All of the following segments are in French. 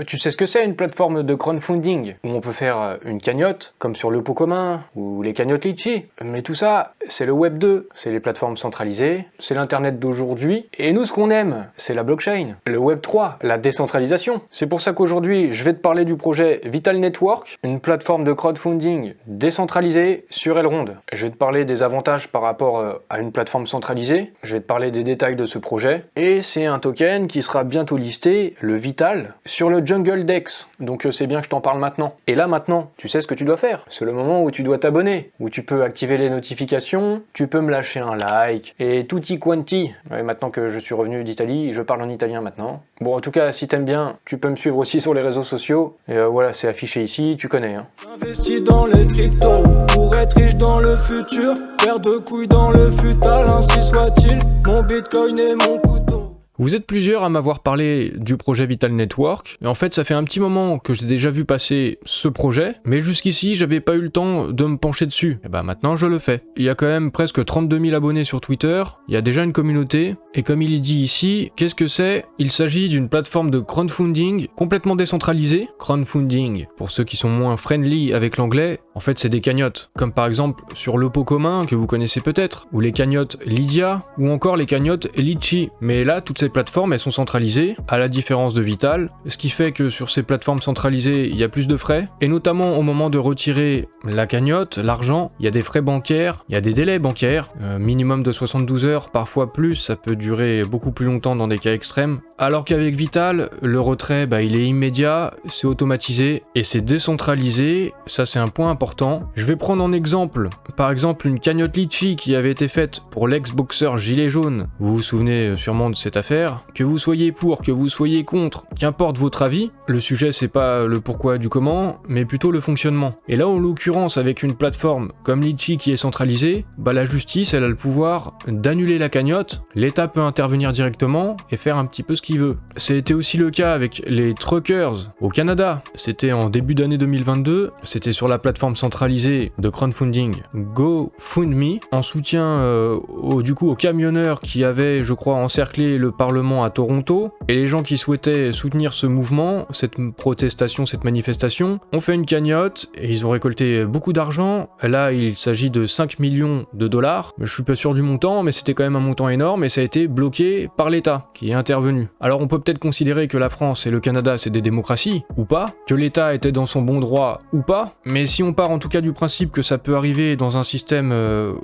Tu sais ce que c'est une plateforme de crowdfunding où on peut faire une cagnotte, comme sur le pot commun ou les cagnottes Litchi. Mais tout ça, c'est le Web 2, c'est les plateformes centralisées, c'est l'internet d'aujourd'hui. Et nous, ce qu'on aime, c'est la blockchain, le Web 3, la décentralisation. C'est pour ça qu'aujourd'hui, je vais te parler du projet Vital Network, une plateforme de crowdfunding décentralisée sur Elrond. Je vais te parler des avantages par rapport à une plateforme centralisée, je vais te parler des détails de ce projet, et c'est un token qui sera bientôt listé, le Vital, sur le Jungle Dex, donc c'est bien que je t'en parle maintenant. Et là maintenant, tu sais ce que tu dois faire. C'est le moment où tu dois t'abonner, où tu peux activer les notifications, tu peux me lâcher un like, et tutti quanti. Ouais, maintenant que je suis revenu d'Italie, je parle en italien maintenant. Bon, en tout cas, si t'aimes bien, tu peux me suivre aussi sur les réseaux sociaux, et voilà, c'est affiché ici, tu connais. J'investis dans les cryptos, pour être riche dans le futur, faire de couilles dans le futal, ainsi soit-il, mon bitcoin et mon couteau. Vous êtes plusieurs à m'avoir parlé du projet Vital Network, et en fait ça fait un petit moment que j'ai déjà vu passer ce projet, mais jusqu'ici j'avais pas eu le temps de me pencher dessus. Et bah maintenant je le fais. Il y a quand même presque 32 000 abonnés sur Twitter, il y a déjà une communauté, et comme il est dit ici, qu'est-ce que c'est? Il s'agit d'une plateforme de crowdfunding complètement décentralisée. Crowdfunding, pour ceux qui sont moins friendly avec l'anglais, en fait c'est des cagnottes, comme par exemple sur le pot commun que vous connaissez peut-être, ou les cagnottes Lydia, ou encore les cagnottes Litchi. Mais là, toutes ces plateformes elles sont centralisées, à la différence de Vital, ce qui fait que sur ces plateformes centralisées il y a plus de frais, et notamment au moment de retirer la cagnotte, l'argent, il y a des frais bancaires, il y a des délais bancaires, minimum de 72 heures, parfois plus, ça peut durer beaucoup plus longtemps dans des cas extrêmes, alors qu'avec Vital, le retrait il est immédiat, c'est automatisé, et c'est décentralisé, ça c'est un point important. Je vais prendre en exemple, par exemple une cagnotte Litchi qui avait été faite pour l'ex-boxeur Gilet Jaune, vous vous souvenez sûrement de cette affaire. Que vous soyez pour, que vous soyez contre, qu'importe votre avis, le sujet c'est pas le pourquoi du comment, mais plutôt le fonctionnement. Et là en l'occurrence avec une plateforme comme Litchi qui est centralisée, la justice elle a le pouvoir d'annuler la cagnotte, l'État peut intervenir directement et faire un petit peu ce qu'il veut. C'était aussi le cas avec les truckers au Canada, c'était en début d'année 2022, c'était sur la plateforme centralisée de crowdfunding GoFundMe, en soutien aux camionneurs qui avaient je crois encerclé le Parlement à Toronto, et les gens qui souhaitaient soutenir ce mouvement, cette protestation, cette manifestation, ont fait une cagnotte, et ils ont récolté beaucoup d'argent. Là, il s'agit de 5 millions de dollars, je suis pas sûr du montant, mais c'était quand même un montant énorme, et ça a été bloqué par l'État, qui est intervenu. Alors on peut peut-être considérer que la France et le Canada c'est des démocraties, ou pas, que l'État était dans son bon droit, ou pas, mais si on part en tout cas du principe que ça peut arriver dans un système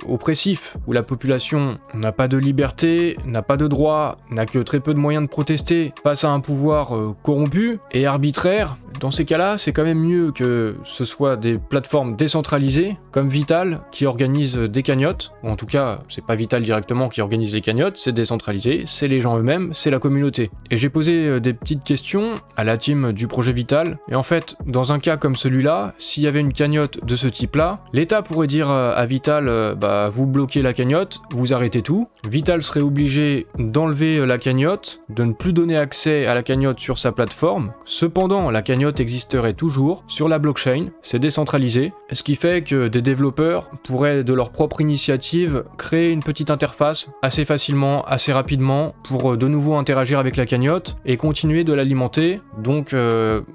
oppressif, où la population n'a pas de liberté, n'a pas de droit, n'a que très peu de moyens de protester face à un pouvoir corrompu et arbitraire, dans ces cas-là, c'est quand même mieux que ce soit des plateformes décentralisées, comme Vital, qui organisent des cagnottes, ou en tout cas, c'est pas Vital directement qui organise les cagnottes, c'est décentralisé, c'est les gens eux-mêmes, c'est la communauté. Et j'ai posé des petites questions à la team du projet Vital, et en fait, dans un cas comme celui-là, s'il y avait une cagnotte de ce type-là, l'État pourrait dire à Vital, vous bloquez la cagnotte, vous arrêtez tout, Vital serait obligé d'enlever la cagnotte, de ne plus donner accès à la cagnotte sur sa plateforme. Cependant, la cagnotte existerait toujours sur la blockchain, c'est décentralisé, ce qui fait que des développeurs pourraient de leur propre initiative créer une petite interface assez facilement, assez rapidement, pour de nouveau interagir avec la cagnotte et continuer de l'alimenter. Donc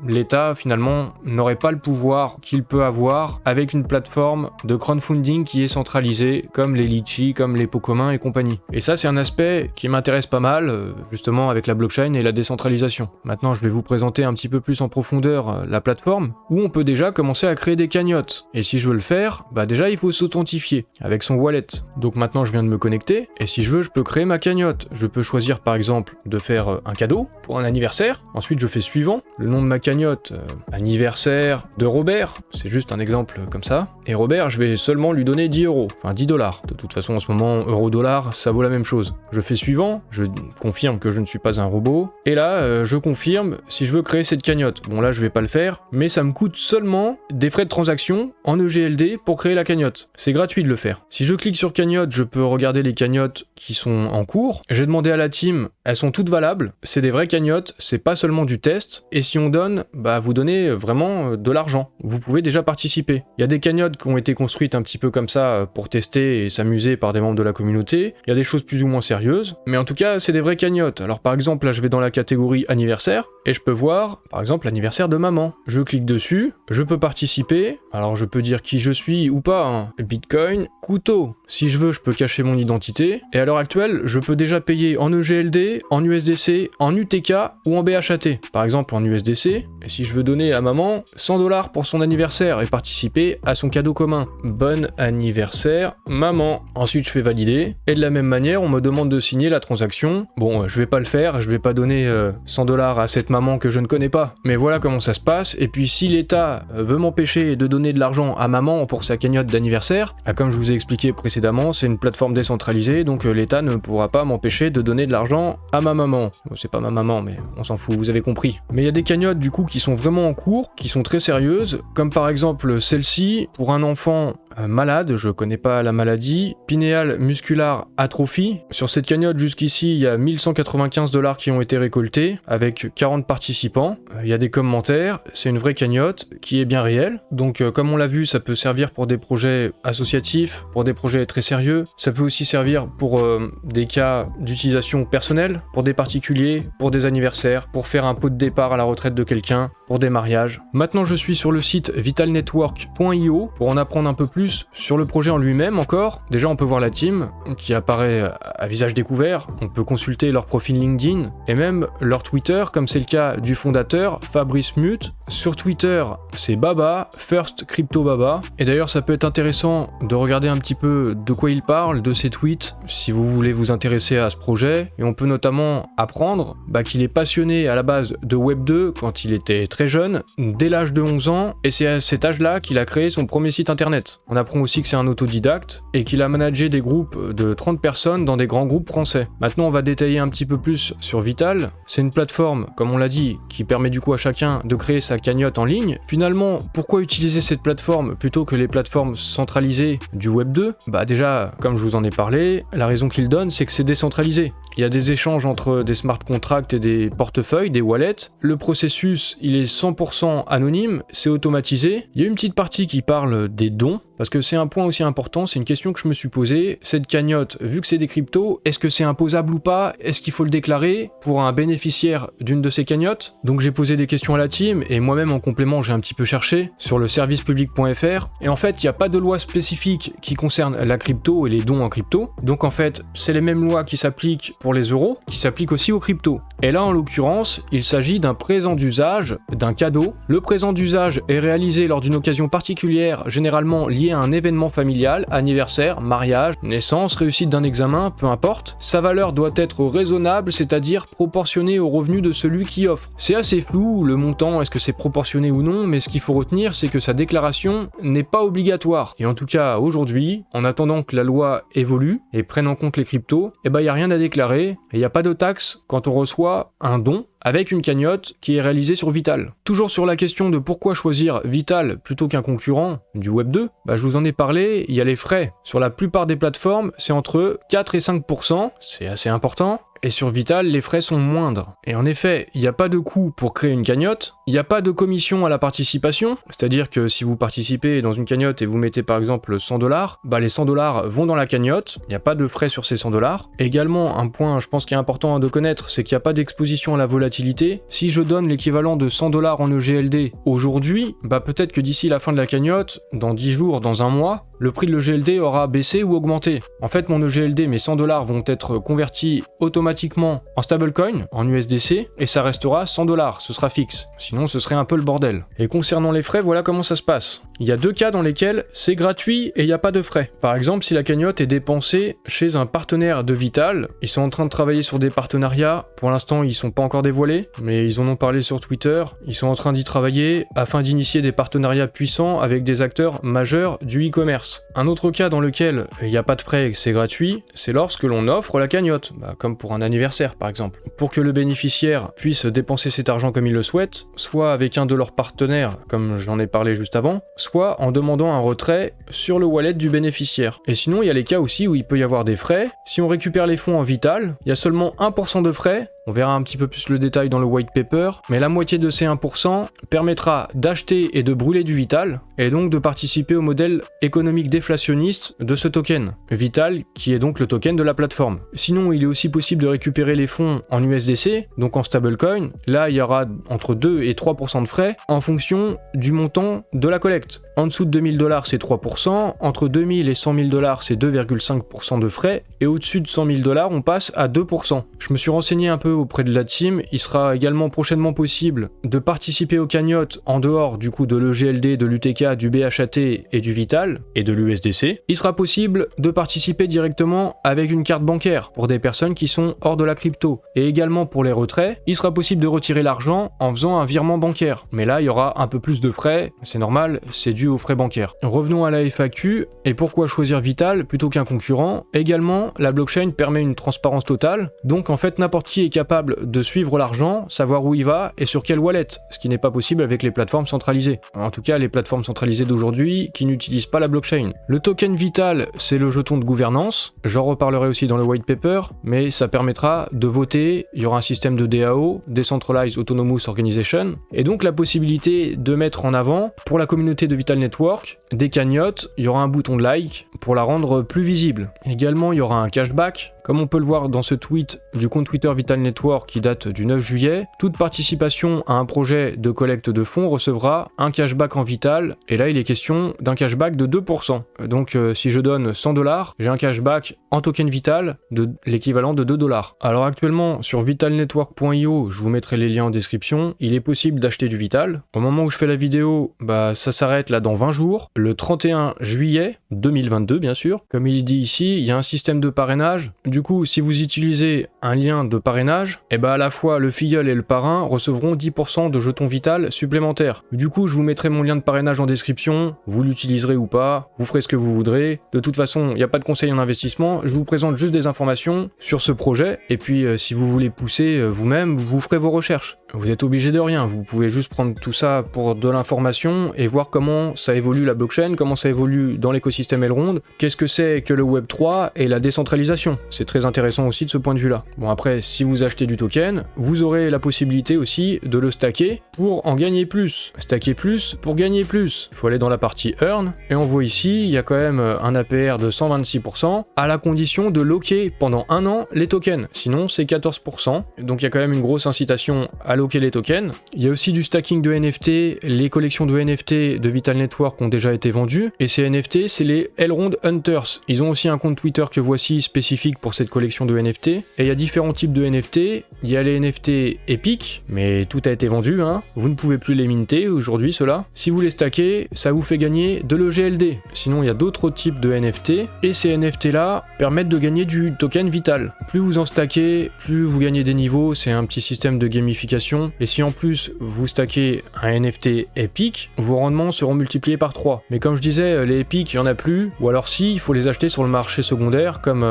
l'État finalement n'aurait pas le pouvoir qu'il peut avoir avec une plateforme de crowdfunding qui est centralisée, comme les Litchi, comme les pots communs et compagnie. Et ça c'est un aspect qui m'intéresse pas mal, justement avec la blockchain et la décentralisation. Maintenant je vais vous présenter un petit peu plus en profondeur la plateforme, où on peut déjà commencer à créer des cagnottes. Et si je veux le faire, déjà il faut s'authentifier avec son wallet. Donc maintenant je viens de me connecter, et si je veux je peux créer ma cagnotte. Je peux choisir par exemple de faire un cadeau pour un anniversaire, ensuite je fais suivant, le nom de ma cagnotte, anniversaire de Robert, c'est juste un exemple comme ça, et Robert je vais seulement lui donner 10 euros, enfin 10 dollars, de toute façon en ce moment euro-dollar ça vaut la même chose. Je fais suivant, je confirme que je ne suis pas un robot, et là je confirme si je veux créer cette cagnotte. Bon là je vais pas le faire, mais ça me coûte seulement des frais de transaction en EGLD pour créer la cagnotte. C'est gratuit de le faire. Si je clique sur cagnotte, je peux regarder les cagnottes qui sont en cours. J'ai demandé à la team, elles sont toutes valables, c'est des vraies cagnottes, c'est pas seulement du test, et si on donne, vous donnez vraiment de l'argent. Vous pouvez déjà participer. Il y a des cagnottes qui ont été construites un petit peu comme ça pour tester et s'amuser par des membres de la communauté. Il y a des choses plus ou moins sérieuses, mais en tout cas c'est des vraies cagnottes. Alors par exemple là je vais dans la catégorie anniversaire, et je peux voir, par exemple, l'anniversaire de maman. Je clique dessus, je peux participer, alors je peux dire qui je suis ou pas, hein. Bitcoin, couteau. Si je veux, je peux cacher mon identité, et à l'heure actuelle, je peux déjà payer en EGLD, en USDC, en UTK ou en BHAT. Par exemple, en USDC, et si je veux donner à maman 100$ pour son anniversaire et participer à son cadeau commun. Bon anniversaire, maman. Ensuite, je fais valider, et de la même manière, on me demande de signer la transaction. Bon, je vais pas le faire, je vais pas donner 100$ à cette maman que je ne connais pas. Mais voilà comment ça se passe, et puis si l'État veut m'empêcher de donner de l'argent à maman pour sa cagnotte d'anniversaire, comme je vous ai expliqué précédemment, c'est une plateforme décentralisée, donc l'État ne pourra pas m'empêcher de donner de l'argent à ma maman. Bon, c'est pas ma maman, mais on s'en fout, vous avez compris. Mais il y a des cagnottes du coup qui sont vraiment en cours, qui sont très sérieuses, comme par exemple celle-ci, pour un enfant malade, je connais pas la maladie, pinéale muscular atrophie. Sur cette cagnotte jusqu'ici, il y a 1195$ qui ont été récoltés, avec 40 participants. Il y a des commentaires, c'est une vraie cagnotte qui est bien réelle. Donc comme on l'a vu, ça peut servir pour des projets associatifs, pour des projets très sérieux. Ça peut aussi servir pour des cas d'utilisation personnelle, pour des particuliers, pour des anniversaires, pour faire un pot de départ à la retraite de quelqu'un, pour des mariages. Maintenant, je suis sur le site vitalnetwork.io pour en apprendre un peu plus sur le projet en lui-même encore. Déjà, on peut voir la team qui apparaît à visage découvert, on peut consulter leur profil LinkedIn et même leur Twitter, comme c'est le cas du fondateur Fabrice Mute. Sur Twitter, c'est Baba, First Crypto Baba. Et d'ailleurs, ça peut être intéressant de regarder un petit peu de quoi il parle, de ses tweets, si vous voulez vous intéresser à ce projet. Et on peut notamment apprendre qu'il est passionné à la base de Web 2 quand il était très jeune, dès l'âge de 11 ans, et c'est à cet âge-là qu'il a créé son premier site internet. On apprend aussi que c'est un autodidacte et qu'il a managé des groupes de 30 personnes dans des grands groupes français. Maintenant, on va détailler un petit peu plus sur Vital. C'est une plateforme, comme on l'a dit, qui permet du coup à chacun de créer sa cagnotte en ligne. Finalement, pourquoi utiliser cette plateforme plutôt que les plateformes centralisées du Web 2 ? Déjà, comme je vous en ai parlé, la raison qu'il donne, c'est que c'est décentralisé. Il y a des échanges entre des smart contracts et des portefeuilles, des wallets. Le processus, il est 100% anonyme, c'est automatisé. Il y a une petite partie qui parle des dons, parce que c'est un point aussi important, c'est une question que je me suis posée. Cette cagnotte, vu que c'est des cryptos, est-ce que c'est imposable ou pas ? Est-ce qu'il faut le déclarer pour un bénéficiaire d'une de ces cagnottes ? Donc j'ai posé des questions à la team, et moi-même en complément, j'ai un petit peu cherché sur le servicepublic.fr, et en fait, il n'y a pas de loi spécifique qui concerne la crypto et les dons en crypto. Donc en fait, c'est les mêmes lois qui s'appliquent pour les euros, qui s'appliquent aussi aux cryptos. Et là, en l'occurrence, il s'agit d'un présent d'usage, d'un cadeau. Le présent d'usage est réalisé lors d'une occasion particulière, généralement liée à un événement familial, anniversaire, mariage, naissance, réussite d'un examen, peu importe. Sa valeur doit être raisonnable, c'est-à-dire proportionnée au revenu de celui qui offre. C'est assez flou, le montant, est-ce que c'est proportionné ou non, mais ce qu'il faut retenir, c'est que sa déclaration n'est pas obligatoire. Et en tout cas, aujourd'hui, en attendant que la loi évolue et prenne en compte les cryptos, il n'y a rien à déclarer, et il n'y a pas de taxe quand on reçoit un don avec une cagnotte qui est réalisée sur Vital. Toujours sur la question de pourquoi choisir Vital plutôt qu'un concurrent du Web 2, je vous en ai parlé, il y a les frais. Sur la plupart des plateformes, c'est entre 4 et 5%, c'est assez important. Et sur Vital, les frais sont moindres. Et en effet, il n'y a pas de coût pour créer une cagnotte, il n'y a pas de commission à la participation, c'est-à-dire que si vous participez dans une cagnotte et vous mettez par exemple 100$, les 100$ vont dans la cagnotte, il n'y a pas de frais sur ces 100$. Également, un point je pense qui est important de connaître, c'est qu'il n'y a pas d'exposition à la volatilité. Si je donne l'équivalent de 100$ en EGLD aujourd'hui, peut-être que d'ici la fin de la cagnotte, dans 10 jours, dans un mois, le prix de l'EGLD aura baissé ou augmenté. En fait, mon EGLD, mes 100$ vont être convertis automatiquement en stablecoin, en USDC, et ça restera 100$, ce sera fixe. Sinon, ce serait un peu le bordel. Et concernant les frais, voilà comment ça se passe. Il y a deux cas dans lesquels c'est gratuit et il n'y a pas de frais. Par exemple, si la cagnotte est dépensée chez un partenaire de Vital, ils sont en train de travailler sur des partenariats. Pour l'instant, ils sont pas encore dévoilés, mais ils en ont parlé sur Twitter. Ils sont en train d'y travailler afin d'initier des partenariats puissants avec des acteurs majeurs du e-commerce. Un autre cas dans lequel il n'y a pas de frais et que c'est gratuit, c'est lorsque l'on offre la cagnotte, comme pour un anniversaire par exemple. Pour que le bénéficiaire puisse dépenser cet argent comme il le souhaite, soit avec un de leurs partenaires, comme j'en ai parlé juste avant, soit en demandant un retrait sur le wallet du bénéficiaire. Et sinon, il y a les cas aussi où il peut y avoir des frais. Si on récupère les fonds en Vital, il y a seulement 1% de frais On verra un petit peu plus le détail dans le white paper, mais la moitié de ces 1% permettra d'acheter et de brûler du Vital, et donc de participer au modèle économique déflationniste de ce token. Vital, qui est donc le token de la plateforme. Sinon, il est aussi possible de récupérer les fonds en USDC, donc en stablecoin. Là, il y aura entre 2 et 3% de frais en fonction du montant de la collecte. En dessous de $2000, c'est 3%, entre 2000 et $100 000, c'est 2,5% de frais, et au-dessus de $100 000, on passe à 2%. Je me suis renseigné un peu auprès de la team, il sera également prochainement possible de participer aux cagnottes en dehors du coup de l'EGLD, de l'UTK, du BHAT et du Vital, et de l'USDC. Il sera possible de participer directement avec une carte bancaire pour des personnes qui sont hors de la crypto, et également pour les retraits, il sera possible de retirer l'argent en faisant un virement bancaire. Mais là, il y aura un peu plus de frais, c'est normal, c'est dû aux frais bancaires. Revenons à la FAQ, et pourquoi choisir Vital plutôt qu'un concurrent? Également, la blockchain permet une transparence totale, donc en fait n'importe qui est capable de suivre l'argent, savoir où il va et sur quelle wallet, ce qui n'est pas possible avec les plateformes centralisées. En tout cas, les plateformes centralisées d'aujourd'hui qui n'utilisent pas la blockchain. Le token Vital, c'est le jeton de gouvernance, j'en reparlerai aussi dans le white paper, mais ça permettra de voter, il y aura un système de DAO, Decentralized Autonomous Organization, et donc la possibilité de mettre en avant, pour la communauté de Vital Network, des cagnottes, il y aura un bouton de like pour la rendre plus visible. Également, il y aura un cashback, comme on peut le voir dans ce tweet du compte Twitter Vital Network qui date du 9 juillet, toute participation à un projet de collecte de fonds recevra un cashback en Vital, et là il est question d'un cashback de 2%. Donc si je donne $100, j'ai un cashback en token Vital de l'équivalent de $2. Alors actuellement sur vitalnetwork.io, je vous mettrai les liens en description, il est possible d'acheter du Vital. Au moment où je fais la vidéo, ça s'arrête là dans 20 jours, le 31 juillet 2022 bien sûr. Comme il dit ici, il y a un système de parrainage. Du coup, si vous utilisez un lien de parrainage, à la fois le filleul et le parrain recevront 10% de jetons Vital supplémentaires. Du coup, je vous mettrai mon lien de parrainage en description, vous l'utiliserez ou pas, vous ferez ce que vous voudrez. De toute façon, il n'y a pas de conseil en investissement, je vous présente juste des informations sur ce projet, et puis si vous voulez pousser vous-même, vous ferez vos recherches. Vous êtes obligé de rien, vous pouvez juste prendre tout ça pour de l'information et voir comment ça évolue la blockchain, comment ça évolue dans l'écosystème Elrond, qu'est-ce que c'est que le Web 3 et la décentralisation. C'est très intéressant aussi de ce point de vue-là. Bon après, si vous achetez du token, vous aurez la possibilité aussi de le stacker pour en gagner plus. Stacker plus pour gagner plus. Il faut aller dans la partie Earn, et on voit ici, il y a quand même un APR de 126%, à la condition de locker pendant 1 an les tokens. Sinon, c'est 14%. Donc il y a quand même une grosse incitation à locker les tokens. Il y a aussi du stacking de NFT. Les collections de NFT de Vital Network ont déjà été vendues, et ces NFT, c'est les Elrond Hunters. Ils ont aussi un compte Twitter que voici spécifique pour cette collection de NFT, et il y a différents types de NFT. Il y a les NFT épiques, mais tout a été vendu, vous ne pouvez plus les minter aujourd'hui, ceux-là. Si vous les stackez, ça vous fait gagner de l'EGLD. Sinon, il y a d'autres types de NFT, et ces NFT-là permettent de gagner du token Vital. Plus vous en stackez, plus vous gagnez des niveaux, c'est un petit système de gamification, et si en plus vous stackez un NFT épique, vos rendements seront multipliés par 3. Mais comme je disais, les épiques, il n'y en a plus, ou alors si, il faut les acheter sur le marché secondaire, comme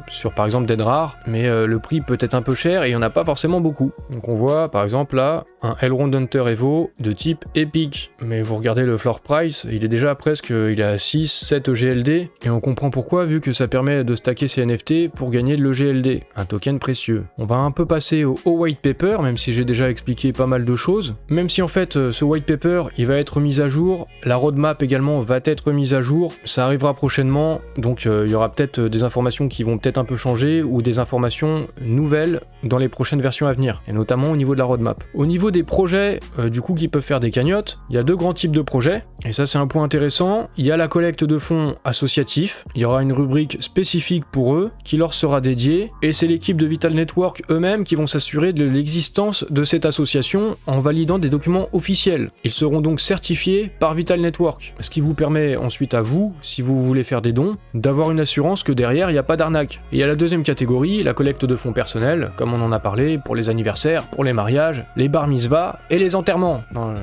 sur par exemple Dead Rare, mais le prix peut être un peu cher et il n'y en a pas forcément beaucoup. Donc on voit par exemple là un Elrond Hunter Evo de type épique, mais vous regardez le floor price, il est déjà presque, il est à 6-7 EGLD, et on comprend pourquoi vu que ça permet de stacker ces NFT pour gagner de l'EGLD, un token précieux. On va un peu passer au white paper, même si j'ai déjà expliqué pas mal de choses, même si en fait ce white paper il va être mis à jour, la roadmap également va être mise à jour, ça arrivera prochainement, donc il y aura peut-être des informations qui vont peut-être un peu changer, ou des informations nouvelles dans les prochaines versions à venir, et notamment au niveau de la roadmap. Au niveau des projets, du coup, qui peuvent faire des cagnottes, il y a 2 grands types de projets, et ça c'est un point intéressant. Il y a la collecte de fonds associatifs, il y aura une rubrique spécifique pour eux, qui leur sera dédiée, et c'est l'équipe de Vital Network eux-mêmes qui vont s'assurer de l'existence de cette association en validant des documents officiels. Ils seront donc certifiés par Vital Network, ce qui vous permet ensuite à vous, si vous voulez faire des dons, d'avoir une assurance que derrière il n'y a pas d'arnaque. Et il y a la deuxième catégorie, la collecte de fonds personnels, comme on en a parlé, pour les anniversaires, pour les mariages, les bar mitzvahs et les enterrements. Non,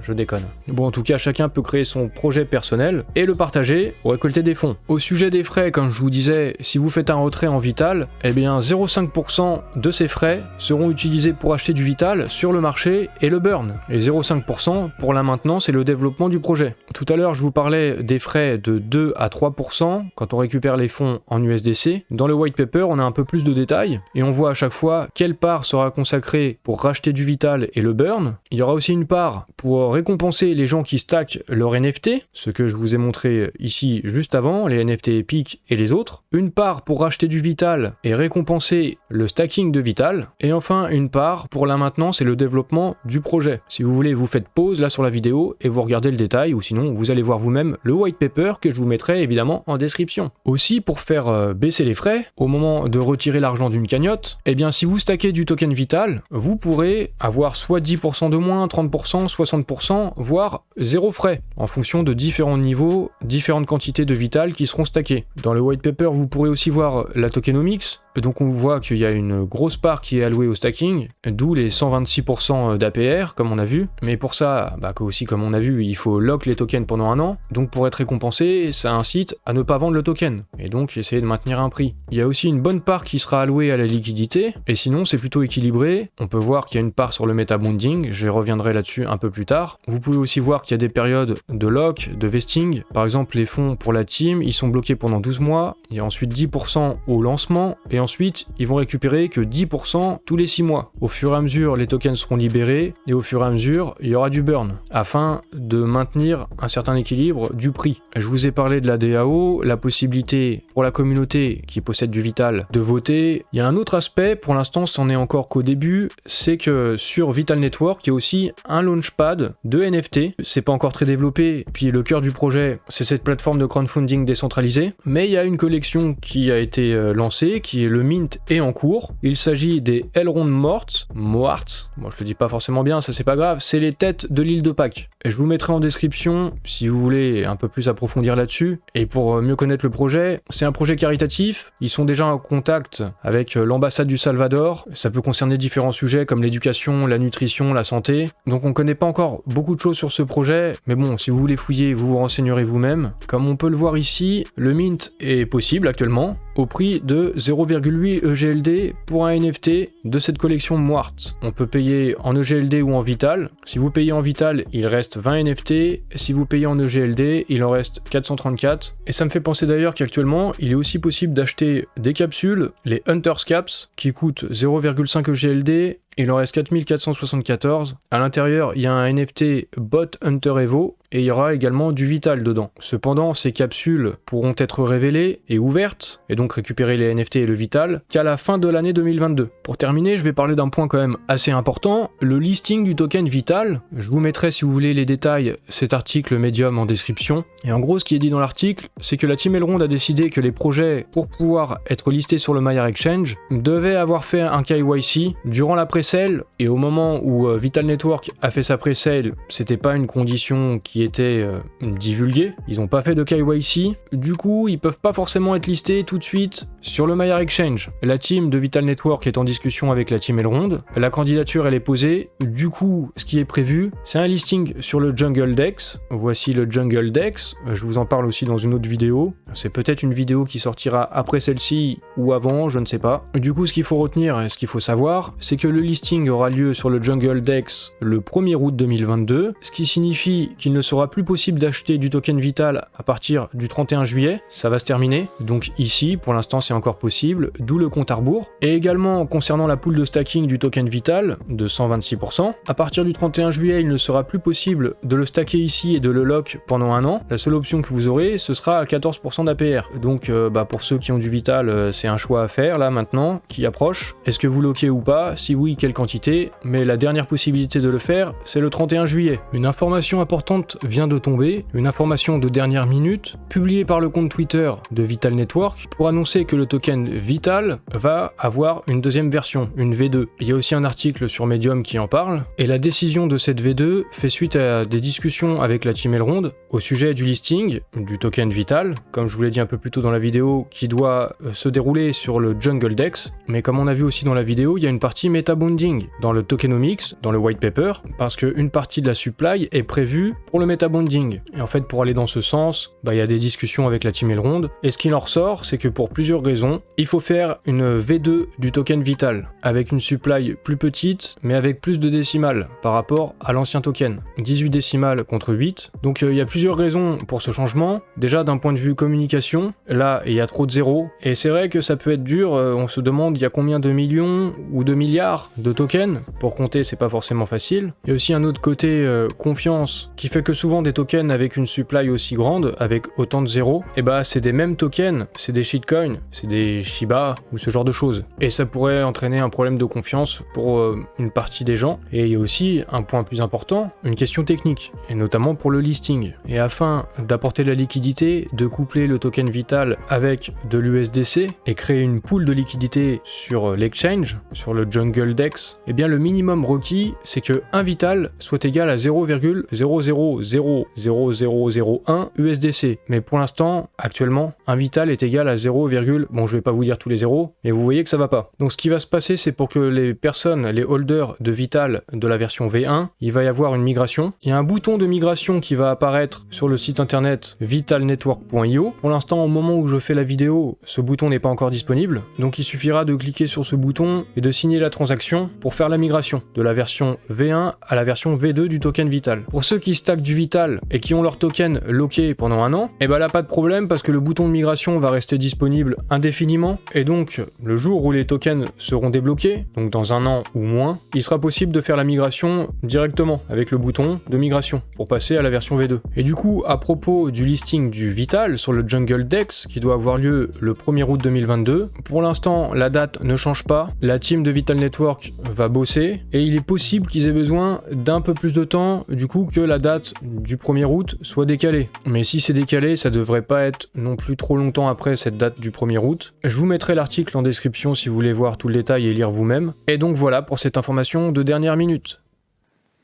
je déconne. Bon, en tout cas, chacun peut créer son projet personnel et le partager pour récolter des fonds. Au sujet des frais, comme je vous disais, si vous faites un retrait en Vital, 0,5% de ces frais seront utilisés pour acheter du Vital sur le marché et le burn, et 0,5% pour la maintenance et le développement du projet. Tout à l'heure, je vous parlais des frais de de 2 à 3% quand on récupère les fonds en USDC. Dans le white paper, on a un peu plus de détails et on voit à chaque fois quelle part sera consacrée pour racheter du Vital et le burn. Il y aura aussi une part pour récompenser les gens qui stackent leur NFT, ce que je vous ai montré ici juste avant, les NFT Epic et les autres. Une part pour racheter du Vital et récompenser le stacking de Vital. Et enfin, une part pour la maintenance et le développement du projet. Si vous voulez, vous faites pause là sur la vidéo et vous regardez le détail, ou sinon vous allez voir vous-même le white paper que je vous mettrai évidemment en description. Aussi, pour faire baisser les frais, au moment de retirer l'argent d'une cagnotte, eh bien si vous stackez du token Vital, vous pourrez avoir soit 10% de moins, 30%, 60%, voire 0 frais, en fonction de différents niveaux, différentes quantités de Vital qui seront stackées. Dans le white paper, vous pourrez aussi voir la tokenomics. Donc on voit qu'il y a une grosse part qui est allouée au stacking, d'où les 126% d'APR, comme on a vu. Mais pour ça, aussi comme on a vu, il faut lock les tokens pendant 1 an. Donc pour être récompensé, ça incite à ne pas vendre le token, et donc essayer de maintenir un prix. Il y a aussi une bonne part qui sera allouée à la liquidité, et sinon c'est plutôt équilibré. On peut voir qu'il y a une part sur le metabounding, je reviendrai là-dessus un peu plus tard. Vous pouvez aussi voir qu'il y a des périodes de lock, de vesting. Par exemple, les fonds pour la team, ils sont bloqués pendant 12 mois. Il y a ensuite 10% au lancement, et ensuite, ils vont récupérer que 10% tous les 6 mois. Au fur et à mesure, les tokens seront libérés et au fur et à mesure, il y aura du burn afin de maintenir un certain équilibre du prix. Je vous ai parlé de la DAO, la possibilité pour la communauté qui possède du Vital de voter. Il y a un autre aspect, pour l'instant, c'en est encore qu'au début, c'est que sur Vital Network, il y a aussi un launchpad de NFT. C'est pas encore très développé, puis le cœur du projet, c'est cette plateforme de crowdfunding décentralisée. Mais il y a une collection qui a été lancée, qui est le mint est en cours. Il s'agit des Elrond Morts, moi je le dis pas forcément bien, ça c'est pas grave, c'est les têtes de l'île de Pâques. Et je vous mettrai en description si vous voulez un peu plus approfondir là-dessus. Et pour mieux connaître le projet, c'est un projet caritatif, ils sont déjà en contact avec l'ambassade du Salvador, ça peut concerner différents sujets comme l'éducation, la nutrition, la santé. Donc on connaît pas encore beaucoup de choses sur ce projet, mais bon, si vous voulez fouiller, vous vous renseignerez vous-même. Comme on peut le voir ici, le mint est possible actuellement, au prix de 0,8 EGLD pour un NFT de cette collection Mwart. On peut payer en EGLD ou en Vital. Si vous payez en Vital, il reste 20 NFT. Si vous payez en EGLD, il en reste 434. Et ça me fait penser d'ailleurs qu'actuellement, il est aussi possible d'acheter des capsules, les Hunter's Caps, qui coûtent 0,5 EGLD. Il en reste 4474. À l'intérieur, il y a un NFT Bot Hunter Evo et il y aura également du Vital dedans. Cependant, ces capsules pourront être révélées et ouvertes, et donc récupérer les NFT et le Vital, qu'à la fin de l'année 2022. Pour terminer, je vais parler d'un point quand même assez important, le listing du token Vital. Je vous mettrai, si vous voulez les détails, cet article Medium en description. Et en gros, ce qui est dit dans l'article, c'est que la team Elrond a décidé que les projets, pour pouvoir être listés sur le Maiar Exchange, devaient avoir fait un KYC durant la pré-sale, et au moment où Vital Network a fait sa pré-sale, c'était pas une condition qui était divulguée, ils ont pas fait de KYC, du coup ils peuvent pas forcément être listés tout de suite sur le Maiar Exchange. La team de Vital Network est en discussion avec la team Elrond, la candidature elle est posée, du coup ce qui est prévu c'est un listing sur le Jungle Dex. Voici le Jungle Dex, je vous en parle aussi dans une autre vidéo, c'est peut-être une vidéo qui sortira après celle-ci ou avant, je ne sais pas. Du coup ce qu'il faut retenir et ce qu'il faut savoir, c'est que le listing aura lieu sur le Jungle Dex le 1er août 2022, ce qui signifie qu'il ne sera plus possible d'acheter du token Vital à partir du 31 juillet, ça va se terminer, donc ici pour l'instant c'est encore possible, d'où le compte à rebours. Et également concernant la pool de stacking du token Vital de 126%, à partir du 31 juillet il ne sera plus possible de le stacker ici et de le lock pendant 1 an, la seule option que vous aurez ce sera à 14% d'APR, donc pour ceux qui ont du Vital c'est un choix à faire là maintenant, qui approche, est-ce que vous lockez ou pas, si oui quelle quantité, mais la dernière possibilité de le faire c'est le 31 juillet. Une information importante vient de tomber, une information de dernière minute, publiée par le compte Twitter de Vital Network, pour annoncer que le token Vital va avoir une deuxième version, une V2. Il y a aussi un article sur Medium qui en parle, et la décision de cette V2 fait suite à des discussions avec la team Elrond au sujet du listing du token Vital, comme je vous l'ai dit un peu plus tôt dans la vidéo, qui doit se dérouler sur le Jungle Dex, mais comme on a vu aussi dans la vidéo, il y a une partie metabounding bonding dans le tokenomics, dans le white paper, parce qu'une partie de la supply est prévue pour le meta-bonding. Et en fait, pour aller dans ce sens, il y a des discussions avec la team Elrond, et ce qui en ressort, c'est que pour plusieurs raisons, il faut faire une V2 du token vital, avec une supply plus petite, mais avec plus de décimales par rapport à l'ancien token. 18 décimales contre 8, donc il y a plusieurs raisons pour ce changement. Déjà, d'un point de vue communication, là, il y a trop de zéros, et c'est vrai que ça peut être dur, on se demande il y a combien de millions ou de milliards de tokens, pour compter c'est pas forcément facile. Il y a aussi un autre côté confiance, qui fait que souvent des tokens avec une supply aussi grande, avec autant de zéros, et c'est des mêmes tokens, c'est des shitcoins, c'est des Shiba, ou ce genre de choses. Et ça pourrait entraîner un problème de confiance pour une partie des gens, et il y a aussi un point plus important, une question technique, et notamment pour le listing. Et afin d'apporter de la liquidité, de coupler le token vital avec de l'USDC, et créer une pool de liquidité sur l'exchange, sur le Jungle Dex, eh bien le minimum requis, c'est que un vital soit égal à 0,000001 USDC. Mais pour l'instant, actuellement, un vital est égal à 0, bon je vais pas vous dire tous les zéros, mais vous voyez que ça va pas. Donc ce qui va se passer, c'est pour que les personnes, les holders de vital de la version V1, il va y avoir une migration. Il y a un bouton de migration qui va apparaître sur le site internet vitalnetwork.io. Pour l'instant, au moment où je fais la vidéo, ce bouton n'est pas encore disponible, donc il suffira de cliquer sur ce bouton et de signer la transaction pour faire la migration de la version V1 à la version V2 du token vital. Pour ceux qui stackent du vital et qui ont leur token locké pendant un an, et là pas de problème parce que le bouton de migration va rester disponible indéfiniment, et donc le jour où les tokens seront débloqués, donc dans un an ou moins, il sera possible de faire la migration directement avec le bouton de migration pour passer à la version V2. Et du coup, à propos du listing du vital sur le Jungle Dex qui doit avoir lieu le 1er août 2022, pour l'instant la date ne change pas, la team de Vital Network va bosser et il est possible qu'ils aient besoin d'un peu plus de temps, du coup que la date du 1er août soit décalée. Mais si c'est décalé, ça devrait pas être non plus trop longtemps après cette date du 1er août. Je vous mettrai l'article en description si vous voulez voir tout le détail et lire vous-même. Et donc voilà pour cette information de dernière minute.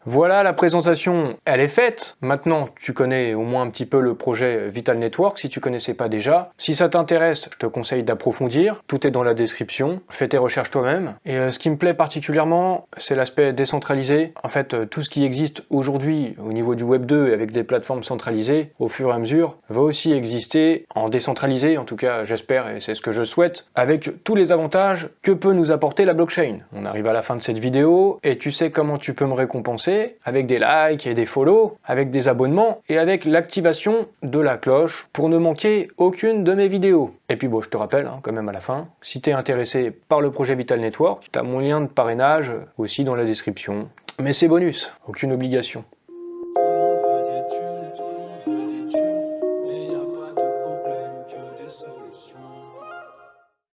Voilà, la présentation, elle est faite. Maintenant, tu connais au moins un petit peu le projet Vital Network, si tu connaissais pas déjà. Si ça t'intéresse, je te conseille d'approfondir. Tout est dans la description. Fais tes recherches toi-même. Et ce qui me plaît particulièrement, c'est l'aspect décentralisé. En fait, tout ce qui existe aujourd'hui au niveau du Web 2 et avec des plateformes centralisées, au fur et à mesure, va aussi exister en décentralisé, en tout cas j'espère et c'est ce que je souhaite, avec tous les avantages que peut nous apporter la blockchain. On arrive à la fin de cette vidéo et tu sais comment tu peux me récompenser avec des likes et des follow, avec des abonnements et avec l'activation de la cloche pour ne manquer aucune de mes vidéos. Et puis bon, je te rappelle quand même à la fin, si tu es intéressé par le projet Vital Network, tu as mon lien de parrainage aussi dans la description. Mais c'est bonus, aucune obligation.